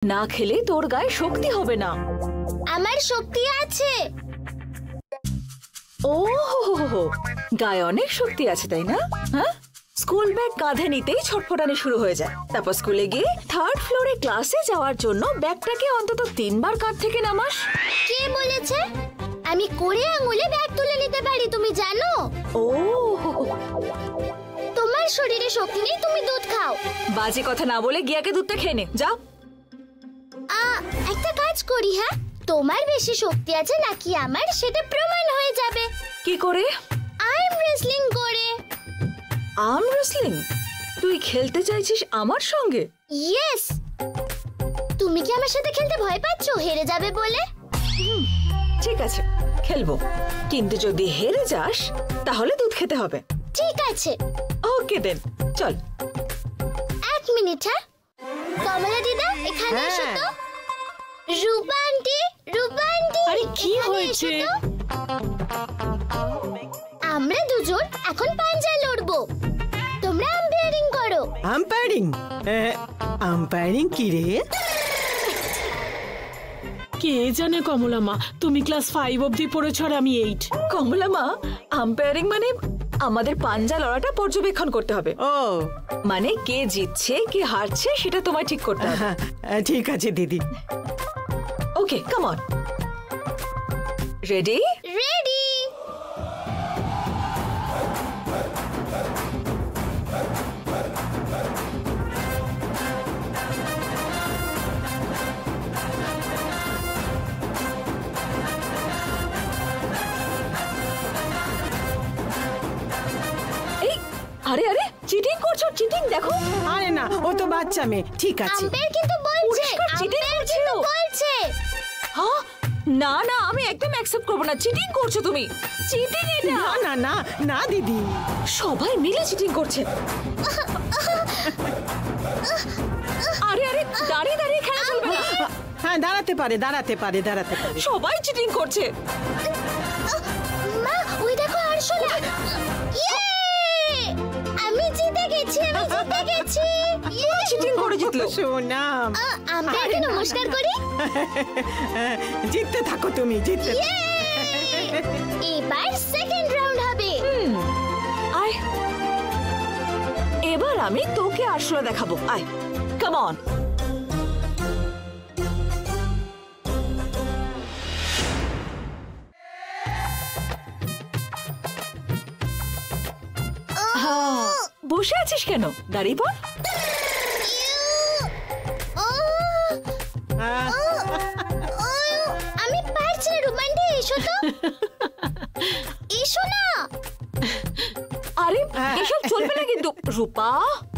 না খেলে তোর গায়ে শক্তি হবে না। আমার শক্তি আছে। ও হো, গায়ে অনেক শক্তি আছে তাই না? হ্যাঁ, স্কুল ব্যাগ কাঁধে নিতেই ছটফটানি শুরু হয়ে যায়। তারপর স্কুলে গিয়ে 3rd ফ্লোরে ক্লাসে যাওয়ার জন্য ব্যাগটাকে অন্তত 3 বার কাঁধ থেকে নামাস। কে বলেছে? আমি করে আঙুলে ব্যাগ তুলে নিতে পারি, তুমি জানো? ও, তোমার শরীরে শক্তি নেই, তুমি দুধ খাও। বাজে কথা না বলে গিয়াকে দুধটা খেয়ে নে, যা। একটা কাজ করি, হ্যাঁ? তোমার বেশি শক্তি আছে নাকি আমার, সেটা প্রমাণ হয়ে যাবে। কি করে? আর্ম রেসলিং করে। Arm wrestling? তুই খেলতে চাইছিস আমার সঙ্গে? ইয়েস। তুমি কি আমার সাথে খেলতে ভয় পাচ্ছ হেরে যাবে বলে? ঠিক আছে, খেলবো, কিন্তু যদি হেরে যাস তাহলে দুধ খেতে হবে। ঠিক আছে। ওকে দেন, চল। 1 মিনিট। হ্যাঁ, কমলা দিদা এখানে এসো তো। রূপা আন্টি, রূপা আন্টি। আরে কি হয়েছে? আমরা দুজন এখন পাঞ্জা লড়বো, তোমরা আম্পায়ারিং করো। আম্পায়ারিং? আম্পায়ারিং কি রে? কে জানে কমলা মা, তুমি ক্লাস 5 অবধি পড়েছো আর আমি 8। কমলা মা, আম্পায়ারিং মানে আমাদের পাঞ্জা লড়াটা পর্যবেক্ষণ করতে হবে। ও মানে কে জিতছে কে হারছে সেটা তোমায় ঠিক করতে হবে। ঠিক আছে দিদি। ওকে, কাম অন। রেডি? রেডি। আরে আরে, চিটিং করছো, চিটিং দেখো। আরে না, ও তো বাচ্চা মেয়ে। ঠিক আছে। আম্পায়ার কিন্তু বলছে, চিটিং আম্পায়ার করছো। কিন্তু বলছে। হ্যাঁ, না না, আমি একদম অ্যাকসেপ্ট করব না। চিটিং করছো তুমি, চিটিং এটা। না না না না দিদি, সবাই মিলে চিটিং করছে। আরে আরে, দাঁড়িয়ে দাঁড়িয়ে খেলা চলবে না। হ্যাঁ দাঁড়াতে পারে, দাঁড়াতে পারে, দাঁড়াতে পারে। সবাই চিটিং করছে। মা, ওই দেখো আরশোলা। আমি জিতে গেছি, আমি জিতে গেছি। চিটিং করে জিতলো। সোনা, আম্পায়ারকে নমস্কার করি। জিততে থাকো তুমি, জিততে। এবার সেকেন্ড রাউন্ড হবে। আয়, এবার আমি তোকে আরশোলা দেখাবো। আয়, কাম অন। বসে আছিস কেন? দাঁড়িয়ে পড়। আমি পারছি না। রুমান্ডি, এসো তো। এসো না। আরে এসব চলবে না কিন্তু। রূপা,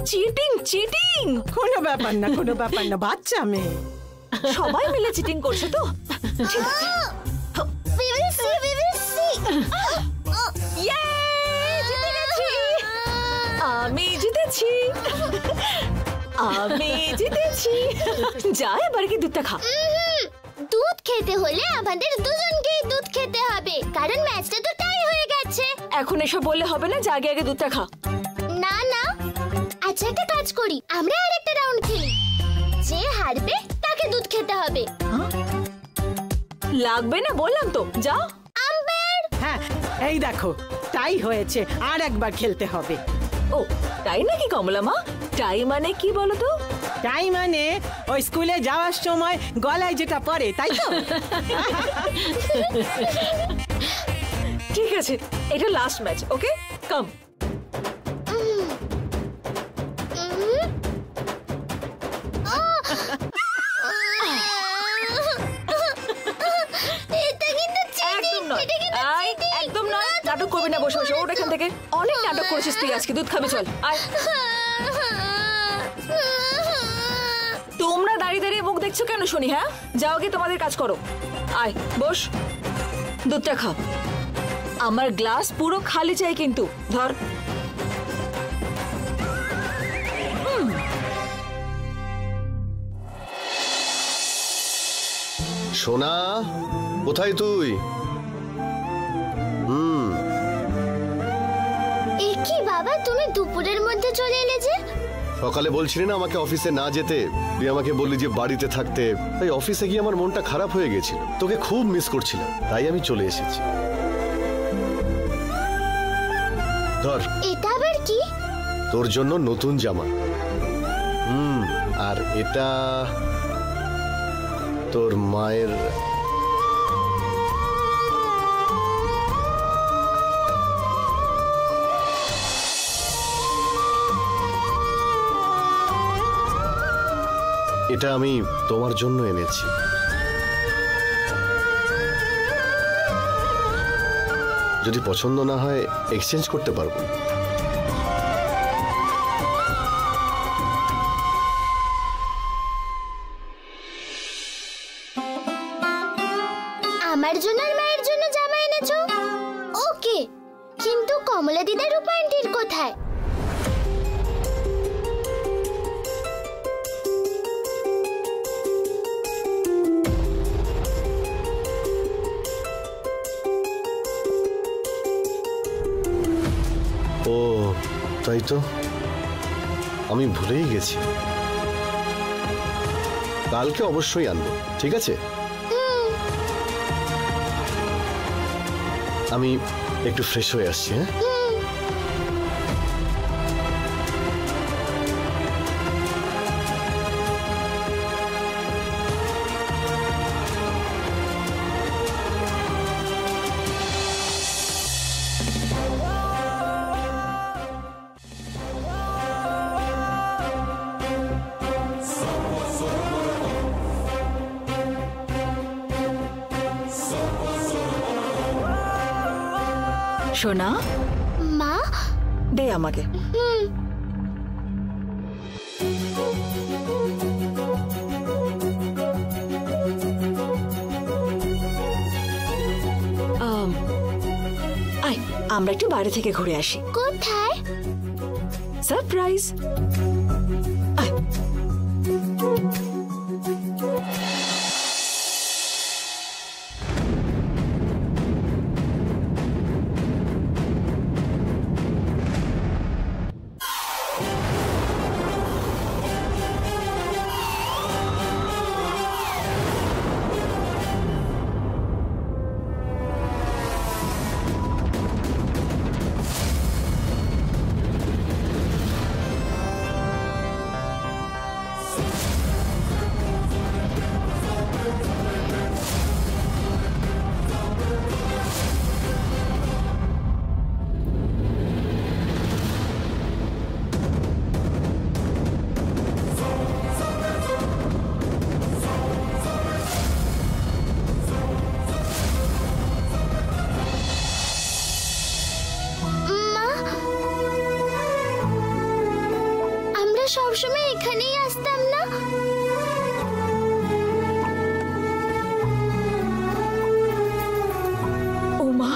চিটিং চিটিং। কোনো ব্যাপার না, কোনো ব্যাপার না, বাচ্চা মেয়ে। সবাই মিলে চিটিং করছে তো। ঠিক আছে। We will see, we will see. জিতে গেছি। আমি জিতেছি, আমি জিতেছি। যা, এবার কি দুধটা খা। দুধ খেতে হলে আমাদের দুজনকেই দুধ খেতে হবে, কারণ ম্যাচটা তো টাই হয়ে গেছে। এখন এসব বললে হবে না, যা আগে আগে দুধটা খা। না না, আচ্ছা একটা কাজ করি, আমরা আরেকটা রাউন্ড খেলি। যে হারবে তাকে দুধ খেতে হবে। লাগবে না বললাম তো, যা। আম্পায়ার। হ্যাঁ, এই দেখো টাই হয়েছে, আর একবার খেলতে হবে। ও তাই নাকি কমলা মা? টাই মানে কি বলো তো? টাই মানে ওই স্কুলে যাওয়ার সময় গলায় যেটা পরে, তাই তো? ঠিক আছে, এটা লাস্ট ম্যাচ। ওকে, কাম। একদম নয়, নাটক করবি না। বসে বসে ওঠ এখান থেকে। অনেক নাটক করেছিস তুই আজকে। দুধ খাবি, চল আয়। তোমরা দাঁড়িয়ে দাঁড়িয়ে মুখ দেখছো কেন শুনি? হ্যাঁ, যাও গিয়ে তোমাদের কাজ করো। আয় বস, দুধটা খা। আমার গ্লাস পুরো খালি চাই কিন্তু। ধর। সোনা, কোথায় তুই? কি বাবা, তুমি দুপুরের মধ্যে চলে এলে যে? সকালে বলছিলি না আমাকে অফিসে না যেতে, তুই আমাকে বললি যে বাড়িতে থাকতে, তাই অফিসে গিয়ে আমার মনটা খারাপ হয়ে গেছিল, তোকে খুব মিস করছিলাম, তাই আমি চলে এসেছি। ধর, এটা আবার কি? তোর জন্য নতুন জামা। আর এটা তোর মায়ের। এটা আমি তোমার জন্য এনেছি। যদি পছন্দ না হয় এক্সচেঞ্জ করতে পারবো। আমার জন্য আর মায়ের জন্য জামা এনেছো? ওকে, কিন্তু কমলা দিদার রূপা আন্টির কোথায়? ও তাই তো, আমি ভুলেই গেছি। কালকে অবশ্যই আনবো, ঠিক আছে? আমি একটু ফ্রেশ হয়ে আসছি। হ্যাঁ, সোনা, মা, দে আমাকে। আয়, আমরা একটু বাইরে থেকে ঘুরে আসি। কোথায়? সারপ্রাইজ। আয়। সবসময় এখানেই আসতাম না? ও মা,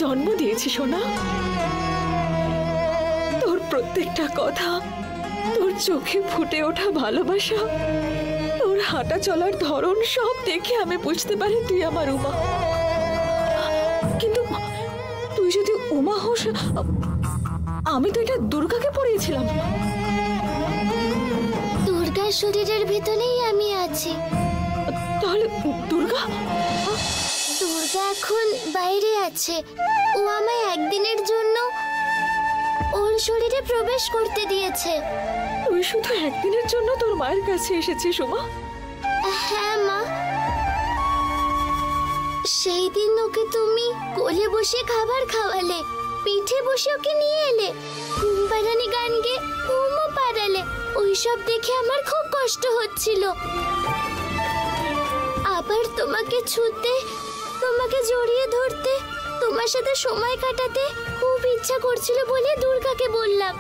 জন্ম দিয়েছি সোনা। তোর প্রত্যেকটা কথা, তোর চোখে ফুটে ওঠা ভালোবাসা, তোর হাঁটা চলার ধরন সব দেখে আমি বুঝতে পারি তুই আমার উমা। কিন্তু তুই যদি উমা হোস, আমি তো এটা দুর্গাকে পড়িয়েছিলাম। দুর্গার শরীরের ভিতরেই আমি আছি। তাহলে দুর্গা? দুর্গা এখন বাইরে আছে। ও আমায় একদিনের জন্য ওর শরীরে প্রবেশ করতে দিয়েছে। তুই শুধু একদিনের জন্য তোর মায়ের কাছে এসেছিস উমা? হ্যাঁ মা, সেই দিন ওকে তুমি কোলে বসে খাবার খাওয়ালে, পিঠে বসে ওকে নিয়ে এলে, ঘুম পাড়ানি গান গেয়ে ঘুমও পাড়ালে। ওইসব দেখে আমার খুব কষ্ট হচ্ছিল। আবার তোমাকে ছুঁতে, তোমাকে জড়িয়ে ধরতে, তোমার সাথে সময় কাটাতে খুব ইচ্ছা করছিল বলে দুর্গাকে বললাম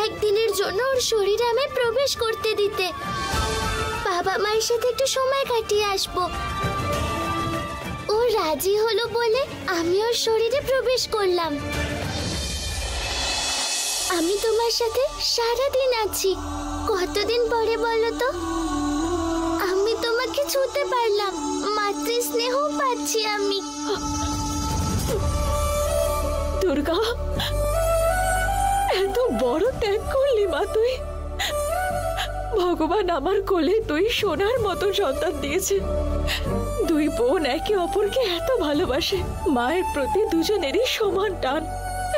একদিনের জন্য ওর শরীরে আমি প্রবেশ করতে দিতে। বাবা মায়ের সাথে একটু সময় কাটিয়ে আসবো। ও রাজি হলো বলে আমি ওর শরীরে প্রবেশ করলাম। আমি তোমার সাথে সারাদিন আছি। কতদিন পরে বলো তো আমি তোমাকে ছুঁতে পারলাম, মাতৃ স্নেহ পাচ্ছি আমি। দুর্গা, এত বড় ত্যাগ করলি মা তুই। ভগবান আমার কোলে তুই সোনার মতো সন্তান দিয়েছে। দুই বোন একে অপরকে এত ভালোবাসে, মায়ের প্রতি দুজনেরই সমান টান।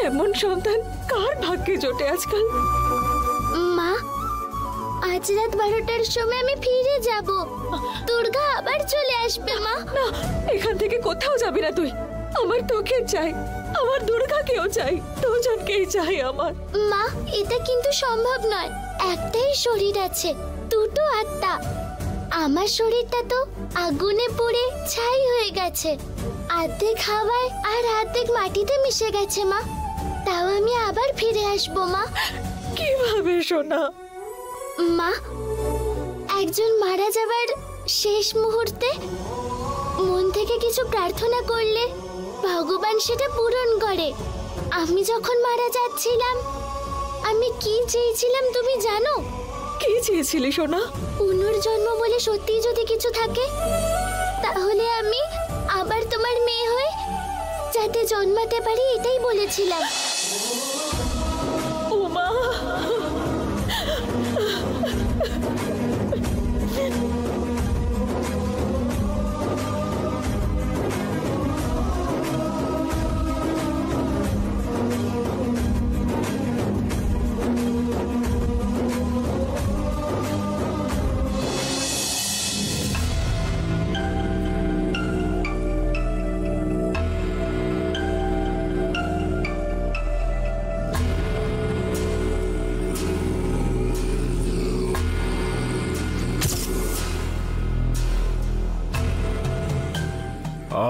এমন সন্তান কার ভাগ্যে জোটে আজকাল? মা, আজ রাত 12টার সময় আমি ফিরে যাব। দুর্গা আবার চলে আসবে মা। না, এখান থেকে কোথাও যাবি না তুই। আমার তোকে চাই, আমার দুর্গাকেও চাই, দুজনকেই চাই আমার। মা, এটা কিন্তু সম্ভব নয়। একটাই শরীর আছে, দুটো আত্মা। আমার শরীরটা তো আগুনে পুড়ে ছাই হয়ে গেছে, অর্ধেক হাওয়ায় আর অর্ধেক মাটিতে মিশে গেছে মা। তাও আমি আবার ফিরে আসবো মা। কিভাবে সোনা? মা, একজন মারা যাবার শেষ মুহূর্তে মন থেকে কিছু প্রার্থনা করলে ভগবান সেটা পূরণ করে। আমি যখন মারা যাচ্ছিলাম আমি কি চেয়েছিলাম তুমি জানো? কি চেয়েছিলি সোনা? পুনর্জন্ম বলে সত্যি যদি কিছু থাকে তাহলে আমি আবার তোমার মেয়ে হয়ে যাতে জন্মাতে পারি, এটাই বলেছিলাম। উমা,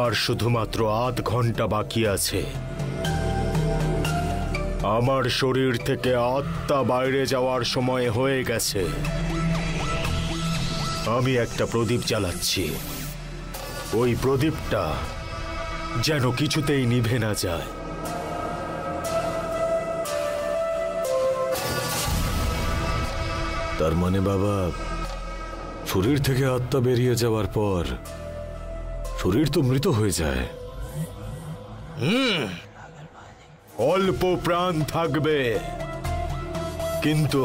আর শুধুমাত্র আধ ঘন্টা বাকি আছে। আমার শরীর থেকে আত্মা বাইরে যাওয়ার সময় হয়ে গেছে। আমি একটা প্রদীপ জ্বালাচ্ছি। ওই প্রদীপটা যেন কিছুতেই নিভে না যায়। তার মানে বাবা, শরীর থেকে আত্মা বেরিয়ে যাওয়ার পর শরীর তো মৃত হয়ে যায়। অল্প প্রাণ থাকবে, কিন্তু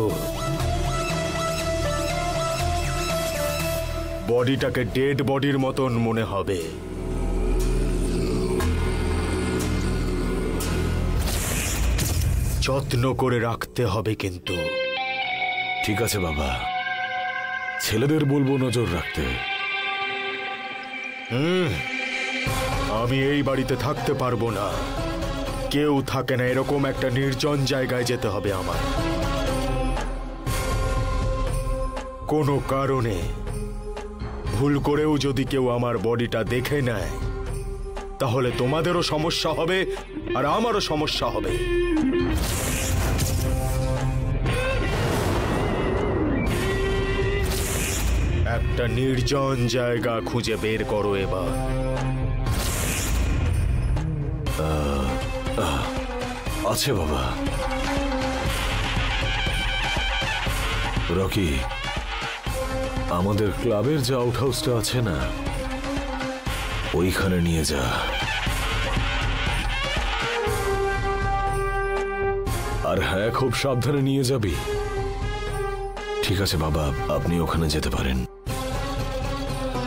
বডিটাকে ডেড বডির মতন মনে হবে। যত্ন করে রাখতে হবে কিন্তু। ঠিক আছে বাবা, ছেলেদের বলবো নজর রাখতে। আমি এই বাড়িতে থাকতে পারবো না। কেউ থাকে না, এরকম একটা নির্জন জায়গায় যেতে হবে আমার। কোনো কারণে ভুল করেও যদি কেউ আমার বডিটা দেখে নেয় তাহলে তোমাদেরও সমস্যা হবে আর আমারও সমস্যা হবে। একটা নির্জন জায়গা খুঁজে বের করো এবার। আছে বাবা। রকি, আমাদের ক্লাবের যে আউট হাউসটা আছে না, ওইখানে নিয়ে যা। আর হ্যাঁ, খুব সাবধানে নিয়ে যাবি। ঠিক আছে বাবা, আপনি ওখানে যেতে পারেন।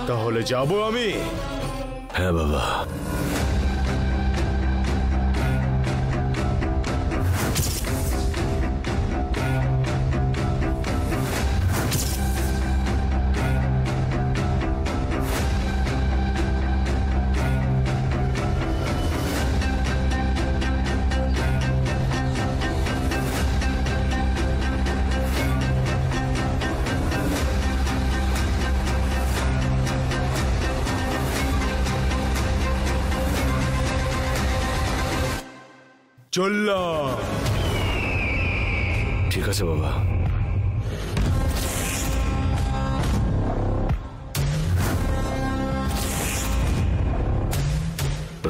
তাহলে যাব আমি? হ্যাঁ বাবা। চললাম। ঠিক আছে বাবা।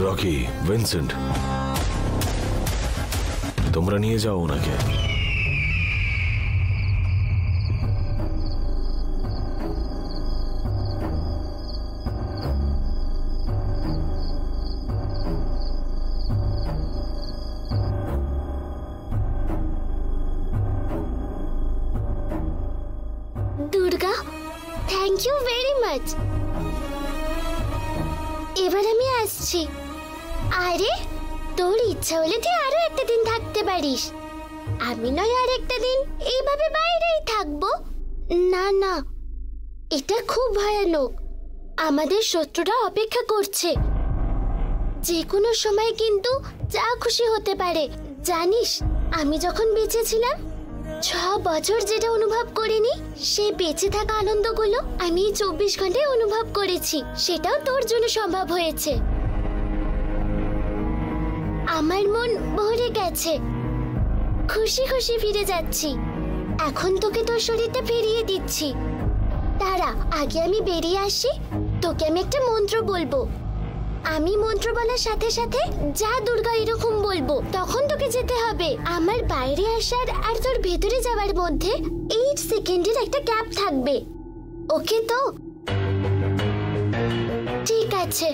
রকি, ভিনসেন্ট, তোমরা নিয়ে যাও ওনাকে। Durga, thank you very much. এবার আমি আসছি। আরে, তোর ইচ্ছা হলে তুই আরো একটা দিন থাকতে পারিস। আমি নয় আর একটা দিন এইভাবে বাইরেই থাকবো। না না, এটা খুব ভয়ানক। আমাদের শত্রুরা অপেক্ষা করছে। যে কোনো সময় কিন্তু যা খুশি হতে পারে। জানিস, আমি যখন বেঁচে ছিলাম 6 বছর যেটা অনুভব করিনি, সে বেঁচে থাকা আনন্দগুলো আমি 24 ঘন্টায় অনুভব করেছি। সেটাও তোর জন্য সম্ভব হয়েছে। আমার মন ভরে গেছে। খুশি খুশি ফিরে যাচ্ছি। এখন তোকে তোর শরীরটা ফিরিয়ে দিচ্ছি। দাঁড়া, আগে আমি বেরিয়ে আসি। তোকে আমি একটা মন্ত্র বলবো। আমি মন্ত্র বলার সাথে সাথে যা দুর্গা এরকম বলবো, তখন তোকে যেতে হবে। আমার বাইরে আসার আর তোর ভেতরে যাওয়ার মধ্যে 8 সেকেন্ডের একটা গ্যাপ থাকবে। ওকে তো? ঠিক আছে।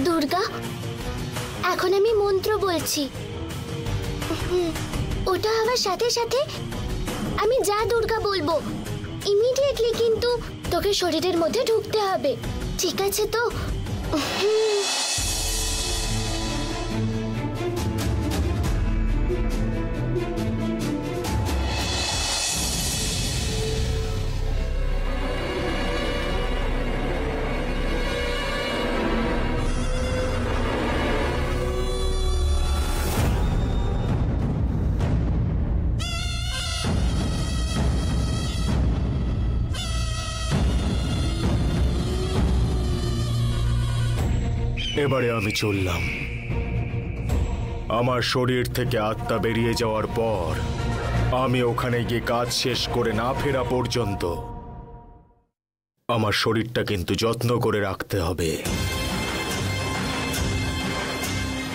দুর্গা, এখন আমি মন্ত্র বলছি। ওটা হওয়ার সাথে সাথে আমি যা দুর্গা বলবো ইমিডিয়েটলি কিন্তু তোকে শরীরের মধ্যে ঢুকতে হবে। ঠিক আছে তো? এবারে আমি চললাম। আমার শরীর থেকে আত্মা বেরিয়ে যাওয়ার পর আমি ওখানে গিয়ে কাজ শেষ করে না ফেরা পর্যন্ত আমার শরীরটা কিন্তু যত্ন করে রাখতে হবে।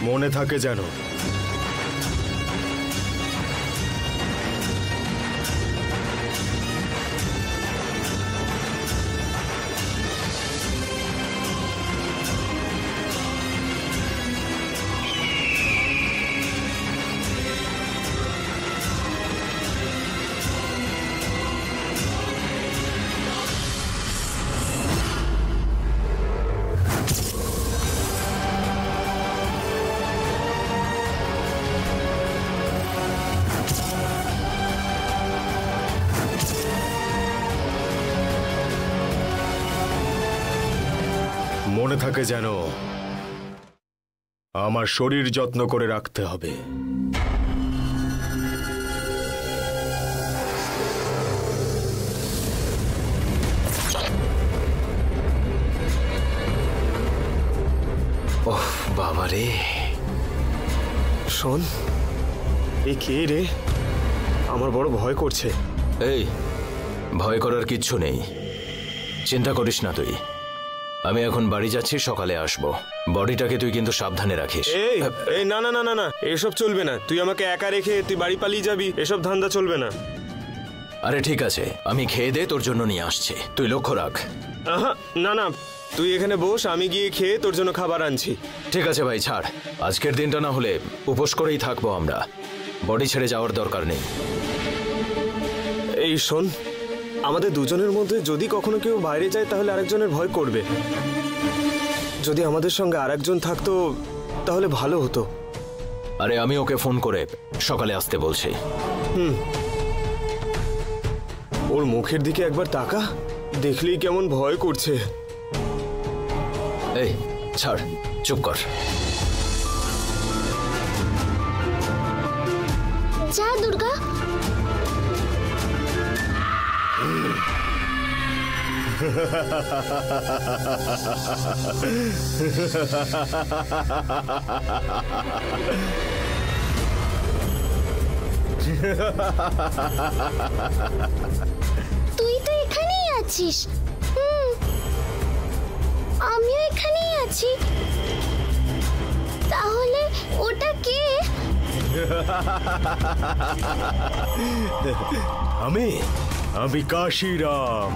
মনে থাকে যেন। মনে থাকে যেন আমার শরীর যত্ন করে রাখতে হবে। ওহ বাবা রে, শোন, এ কে রে? আমার বড় ভয় করছে। এই ভয় করার কিচ্ছু নেই, চিন্তা করিস না তুই। আমি এখন বাড়ি যাচ্ছি, সকালে আসবো। বডিটাকে তুই কিন্তু সাবধানে রাখিস। এই এই না না না না না, এসব চলবে না। তুই আমাকে একা রেখে তুই বাড়ি পালিয়ে যাবি, এসব ধান্দা চলবে না। আরে ঠিক আছে, আমি খেয়ে দে তোর জন্য নিয়ে আসছি, তুই লক্ষ্য রাখ। আহা, না না, তুই এখানে বস, আমি গিয়ে খেয়ে তোর জন্য খাবার আনছি। ঠিক আছে ভাই, ছাড়। আজকের দিনটা না হলে উপোস করেই থাকবো আমরা, বডি ছেড়ে যাওয়ার দরকার নেই। এই শোন, আমাদের দুজনের মধ্যে যদি কখনো কেউ বাইরে যায় তাহলে আরেকজনের ভয় করবে। যদি আমাদের সঙ্গে আরেকজন থাকতো তাহলে ভালো হতো। আরে আমি ওকে ফোন করে সকালে আসতে বলছি। ওর মুখের দিকে একবার তাকা, দেখলেই কেমন ভয় করছে। এই ছাড়, চুপ কর। যা দুর্গা। তুই তো এখানেই আছিস। আমিও এখানেই আছি। তাহলে ওটা কে? আমি কাশিরাম।